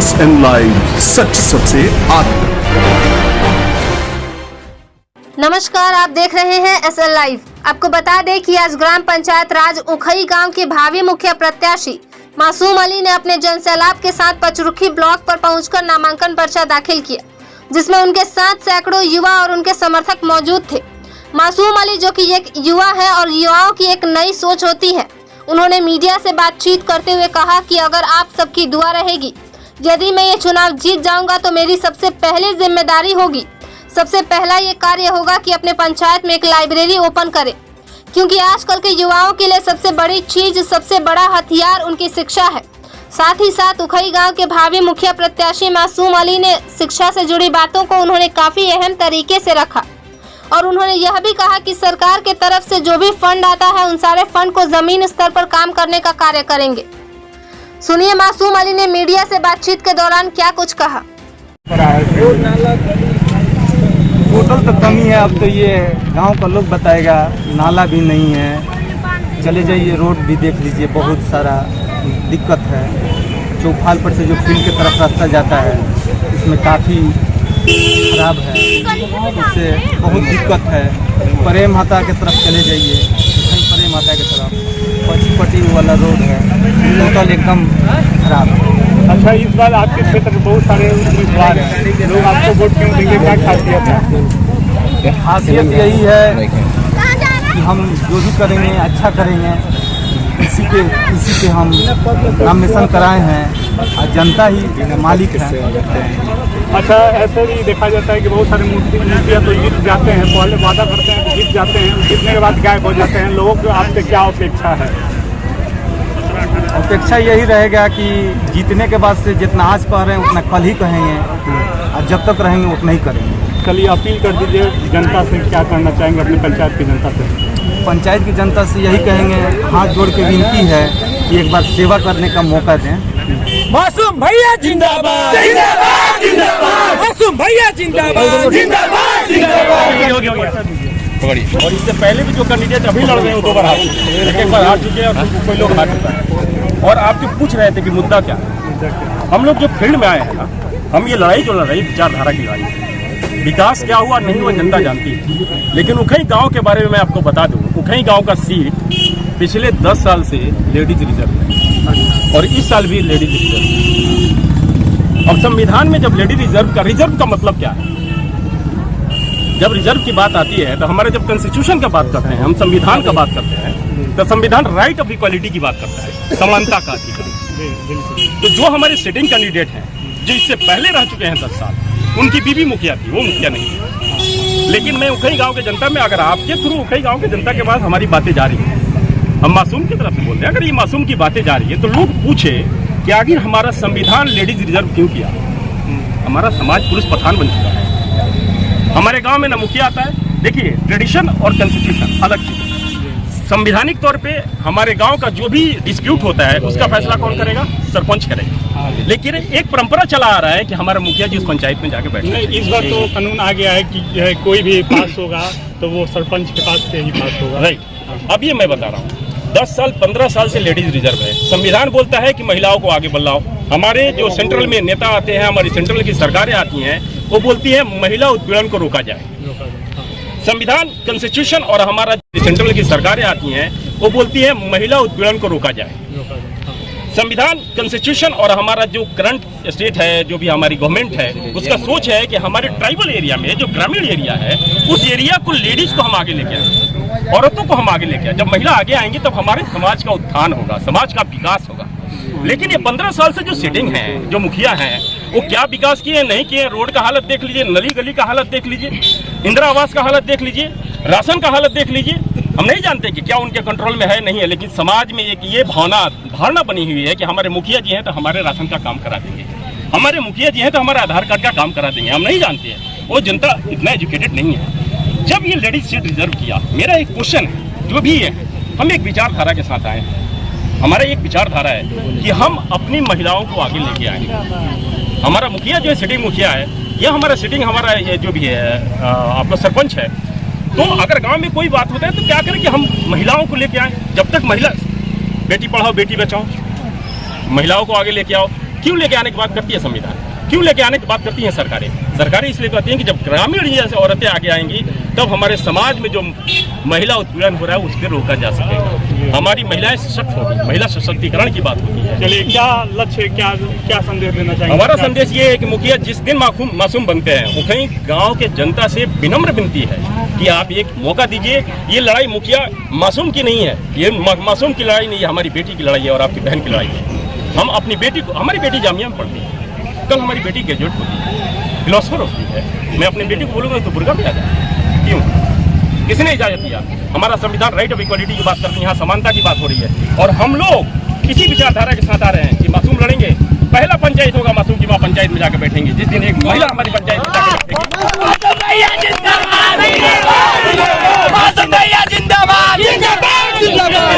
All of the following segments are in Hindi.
SN लाइव, सच सबसे आगे। नमस्कार, आप देख रहे हैं SN लाइव। आपको बता दें कि आज ग्राम पंचायत राज उखई गांव के भावी मुखिया प्रत्याशी मासूम अली ने अपने जनसैलाब के साथ पचरुखी ब्लॉक पर पहुंचकर नामांकन पर्चा दाखिल किया, जिसमें उनके साथ सैकड़ों युवा और उनके समर्थक मौजूद थे। मासूम अली, जो कि एक युवा है और युवाओं की एक नई सोच होती है, उन्होंने मीडिया से बातचीत करते हुए कहा कि अगर आप सबकी दुआ रहेगी, यदि मैं ये चुनाव जीत जाऊंगा तो मेरी सबसे पहली जिम्मेदारी होगी, सबसे पहला ये कार्य होगा कि अपने पंचायत में एक लाइब्रेरी ओपन करें, क्योंकि आजकल के युवाओं के लिए सबसे बड़ी चीज, सबसे बड़ा हथियार उनकी शिक्षा है। साथ ही साथ उखई गांव के भावी मुखिया प्रत्याशी मासूम अली ने शिक्षा से जुड़ी बातों को उन्होंने काफी अहम तरीके से रखा और उन्होंने यह भी कहा कि सरकार के तरफ से जो भी फंड आता है, उन सारे फंड को जमीन स्तर पर काम करने का कार्य करेंगे। सुनिए मासूम अली ने मीडिया से बातचीत के दौरान क्या कुछ कहा। टोटल तो कमी है, अब तो ये गांव का लोग बताएगा। नाला भी नहीं है, चले जाइए रोड भी देख लीजिए, बहुत सारा दिक्कत है। चौफाल पर से जो फील्ड की तरफ रास्ता जाता है, उसमें काफ़ी खराब है, इससे बहुत दिक्कत है। प्रेम माता की तरफ चले जाइए, प्रेम माता की तरफ पटी वाला रोड है, टोटल एकदम खराब है। अच्छा, इस बार आपके क्षेत्र में बहुत सारे उम्मीदवार हैं, लोग आपको वोट क्यों देंगे, क्या खासियत है? खासियत यही है कि हम जो भी करेंगे अच्छा करेंगे, इसी के हम नामिनेशन कराए हैं और जनता ही मालिक है। अच्छा, ऐसे भी देखा जाता है कि बहुत सारे मुखिया तो जीत जाते हैं, पहले वादा करते हैं, जीत जाते हैं, जीतने के बाद गायब हो जाते हैं। लोगों को आपसे क्या अपेक्षा है? अपेक्षा यही रहेगा कि जीतने के बाद से जितना आज कह रहे हैं उतना कल ही कहेंगे और जब तक रहेंगे उतना ही करेंगे। कल अपील कर दीजिए जनता से, क्या करना चाहेंगे अपनी पंचायत की जनता से? पंचायत की जनता से यही कहेंगे, हाथ जोड़ के विनती है कि एक बार सेवा करने का मौका दें। मासूम भैया जिंदाबाद, जिंदाबाद, जिंदाबाद, मासूम भैया जिंदाबाद, जिंदाबाद, जिंदाबाद। और इससे पहले भी जो कैंडिडेट अभी लड़ रहे हैं वो 2 बार हार चुके हैं, एक बार हार चुके हैं और कोई लोग हार चुका है। और आप जो पूछ रहे थे कि मुद्दा क्या है, हम लोग जो फील्ड में आए हैं ना, हम ये लड़ाई जो लड़ रही विचारधारा की लड़ाई है। विकास क्या हुआ नहीं हुआ जनता जानती है, लेकिन उखई गांव के बारे में मैं आपको बता दूं, उखई गांव का सीट पिछले 10 साल से लेडीज रिजर्व है और इस साल भी लेडीज रिजर्व। अब संविधान में जब लेडीज रिजर्व का मतलब क्या है? जब रिजर्व की बात आती है तो हमारे जब कॉन्स्टिट्यूशन का बात करते हैं, हम संविधान का बात करते हैं, तो संविधान राइट ऑफ इक्वालिटी की बात करता है, समानता का अधिकार। तो जो हमारे सिटिंग कैंडिडेट हैं, जो इससे पहले रह चुके हैं 10 साल, उनकी बीवी मुखिया थी, वो मुखिया नहीं है। लेकिन मैं उखई गांव के जनता में, अगर आपके थ्रू उखई गांव के जनता के पास हमारी बातें जा रही हैं, हम मासूम की तरफ से बोलते हैं, अगर ये मासूम की बातें जा रही है तो लोग पूछे कि आखिर हमारा संविधान लेडीज रिजर्व क्यों किया? हमारा समाज पुरुष प्रधान बन चुका है। हमारे गांव में ना मुखिया आता है। देखिए, ट्रेडिशन और कॉन्स्टिट्यूशन अलग चीज है। संवैधानिक तौर पे हमारे गांव का जो भी डिस्प्यूट होता है उसका फैसला कौन करेगा? सरपंच करेगा। लेकिन एक परंपरा चला आ रहा है कि हमारा मुखिया जी उस पंचायत में जाके बैठे। इस बार तो कानून आ गया है कि कोई भी पास होगा तो वो सरपंच के पास से ही पास होगा। राइट। अब ये मैं बता रहा हूँ, 10 साल 15 साल से लेडीज रिजर्व है। संविधान बोलता है कि महिलाओं को आगे बढ़ाओ। हमारे जो सेंट्रल में नेता आते हैं, हमारी सेंट्रल की सरकारें आती हैं, वो बोलती है महिला उत्पीड़न को रोका जाए। संविधान, कॉन्स्टिट्यूशन और हमारा सेंट्रल की सरकारें आती हैं, वो बोलती है महिला उत्पीड़न को रोका जाए। संविधान, कॉन्स्टिट्यूशन और हमारा जो करंट स्टेट है, जो भी हमारी गवर्नमेंट है, उसका सोच है कि हमारे ट्राइबल एरिया में, जो ग्रामीण एरिया है, उस एरिया को लेडीज को हम आगे लेके आए, औरतों को हम आगे लेके आए। जब महिला आगे आएंगी तब हमारे समाज का उत्थान होगा, समाज का विकास होगा। लेकिन ये 15 साल से जो सिटिंग है, जो मुखिया हैं, वो क्या विकास किए नहीं किए? रोड का हालत देख लीजिए, नली गली का हालत देख लीजिए, इंदिरा आवास का हालत देख लीजिए, राशन का हालत देख लीजिए। हम नहीं जानते कि क्या उनके कंट्रोल में है नहीं है, लेकिन समाज में एक ये धारणा बनी हुई है कि हमारे मुखिया जी हैं तो हमारे राशन का काम करा देंगे, हमारे मुखिया जी हैं तो हमारे आधार कार्ड का काम करा देंगे। हम नहीं जानते हैं, वो जनता इतना एजुकेटेड नहीं है। जब ये लेडीज सीट रिजर्व किया, मेरा एक क्वेश्चन है, जो भी है, हम एक विचारधारा के साथ आए हैं। हमारा एक विचारधारा है कि हम अपनी महिलाओं को आगे लेके आएंगे। हमारा मुखिया जो है, सिटिंग मुखिया है, यह हमारा सिटिंग, हमारा ये जो भी है आपका सरपंच है, तो अगर गांव में कोई बात होता है तो क्या करें कि हम महिलाओं को लेके आए। जब तक महिला, बेटी पढ़ाओ बेटी बचाओ, महिलाओं को आगे लेके आओ, क्यों लेके आने की बात करती है संविधान? क्यों लेके आने की बात करती हैं सरकारें? सरकारें इसलिए कहती हैं कि जब ग्रामीण एरिया से औरतें आगे आएंगी तब हमारे समाज में जो महिला उत्पीड़न हो रहा है उसको रोका जा सकेगा, हमारी महिलाएं सशक्त होगी, महिला सशक्तिकरण की बात होती है। चलिए, क्या लक्ष्य, क्या संदेश देना चाहिए? हमारा संदेश ये है कि मुखिया जिस दिन मासूम बनते हैं उन्हें गांव के जनता से विनम्र विनती है कि आप एक मौका दीजिए। ये लड़ाई मुखिया मासूम की नहीं है, ये मासूम की लड़ाई नहीं है, हमारी बेटी की लड़ाई है और आपकी बहन की लड़ाई है। हम अपनी बेटी को, हमारी बेटी जामिया में पढ़ती है, कल हमारी बेटी ग्रेजुएट होती है, फिलोसफर होती है, मैं अपनी बेटी को बोलूँगा तो बुर्का भी आ जाए, क्यों? किसने इजाजत दिया? हमारा संविधान राइट ऑफ इक्वालिटी की बात करती है, यहाँ समानता की बात हो रही है और हम लोग इसी विचारधारा के साथ आ रहे हैं कि मासूम लड़ेंगे। पहला पंचायत होगा मासूम की, वहाँ पंचायत में जाकर बैठेंगे जिस दिन एक महिला हमारी पंचायत में जाकर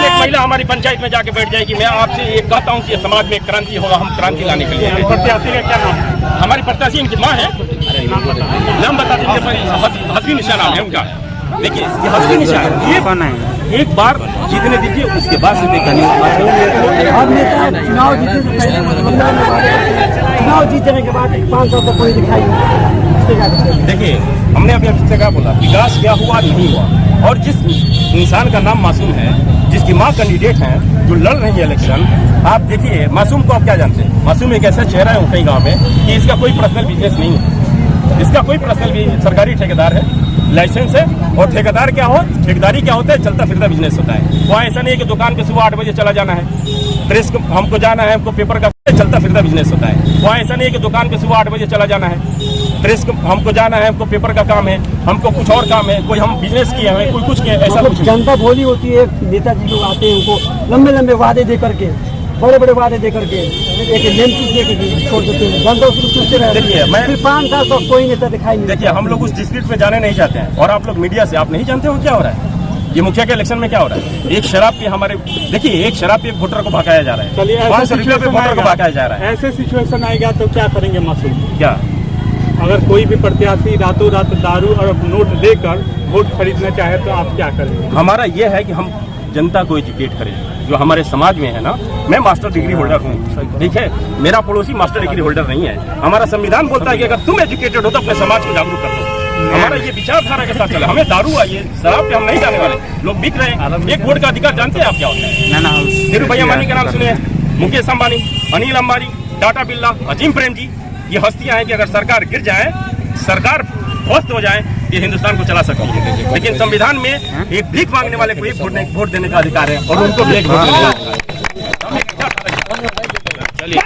एक महिला हमारी पंचायत में जाके बैठ जाएगी। मैं आपसे ये कहता हूँ कि समाज में क्रांति होगा, हम क्रांति लाने के लिए। प्रत्याशी का क्या नाम है? हमारी प्रत्याशी इनकी माँ है, नाम बता दीजिए, हस्बी निशा नाम है उनका। देखिए ये हस्बी निशा है, ये एक बार जीतने दीजिए, उसके बाद से देखा चुनाव जीतने के बाद 500 तक कोई दिखाई नहीं। देखिए हमने अभी आपसे क्या बोला, विकास क्या हुआ नहीं हुआ, और जिस इंसान का नाम मासूम है, जिसकी माँ कैंडिडेट हैं जो लड़ रही है इलेक्शन, आप देखिए मासूम को आप क्या जानते हैं? मासूम एक ऐसा चेहरा है उखई गाँव में कि इसका कोई पर्सनल बिजनेस नहीं है, इसका कोई पर्सनल भी सरकारी ठेकेदार है, लाइसेंस है, और ठेकेदार क्या हो, ठेकेदारी क्या होता है? चलता फिरता बिजनेस होता है। वहाँ ऐसा नहीं है कि दुकान पे सुबह 8 बजे चला जाना है, प्रेस हमको जाना है, हमको पेपर का चलता फिरता बिजनेस होता है। वहाँ ऐसा नहीं है कि दुकान पे सुबह 8 बजे चला जाना है, प्रेस हमको जाना है, हमको पेपर का काम है, हमको कुछ और काम है, कोई हम बिजनेस किए हैं, कोई कुछ किए, ऐसा कुछ नहीं। जनता भोली होती है, नेताजी लोग आते हैं उनको लंबे लंबे वादे दे करके, बड़े बड़े वादे दे करके एक लेमचूस दे के छोड़ देते हैं, जनता उसको सोचते रहते हैं। देखिए मैं 5 साल तक कोई नेता दिखाई नहीं। देखिए हम लोग उस डिस्ट्रिक्ट में जाने नहीं चाहते हैं, और आप लोग मीडिया से आप नहीं जानते हो क्या हो रहा है। ये मुखिया के इलेक्शन में क्या हो रहा है? एक शराब पे हमारे, देखिए एक शराब पे वोटर को भगाया जा रहा है, चलिए 500 रुपये पे वोटर को भगाया जा रहा है। ऐसे सिचुएशन आएगा तो क्या करेंगे मासूम? क्या अगर कोई भी प्रत्याशी रातों रात दारू और नोट देकर वोट खरीदना चाहे तो आप क्या करेंगे? हमारा ये है कि हम जनता को एजुकेट करें, जो हमारे समाज में है ना। मैं मास्टर डिग्री होल्डर हूँ, ठीक है, मेरा पड़ोसी मास्टर डिग्री होल्डर नहीं है। हमारा संविधान बोलता है कि अगर तुम एजुकेटेड हो तो अपने समाज को जागरूक कर दो। हमारा ये विचारधारा के साथ चला, हमें दारू आइए, शराब पे हम नहीं जाने वाले। लोग बिक रहे हैं, एक वोट का अधिकार जानते हैं आप क्या होता है? धीरू भैया अंबानी का नाम सुने हैं, मुकेश अंबानी, अनिल अंबानी, टाटा बिरला, अजीम प्रेम जी, ये हस्तियां हैं कि अगर सरकार गिर जाए, सरकार ध्वस्त हो जाए, ये हिंदुस्तान को चला सकती है। लेकिन संविधान में एक भीख मांगने वाले को एक वोट देने का अधिकार है, और उनको भी एक वोट देने का अधिकार है। चलिए